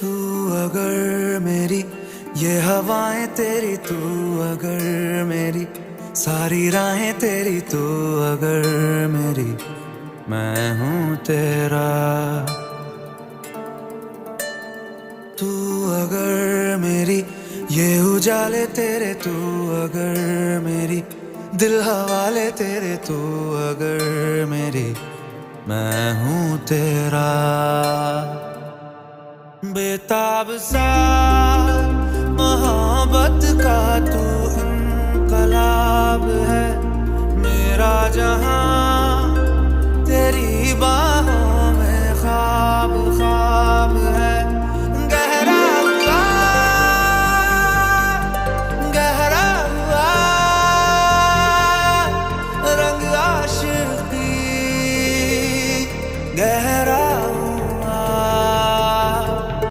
तू अगर मेरी ये हवाएं तेरी, तू अगर मेरी सारी राहें तेरी, तू अगर मेरी मैं हूँ तेरा। तू अगर मेरी ये उजाले तेरे, तू अगर मेरी दिल हवाले तेरे, तू अगर मेरी मैं हूँ तेरा। बेताब सा मोहब्बत का तू इनकलाब है, मेरा जहां तेरी बात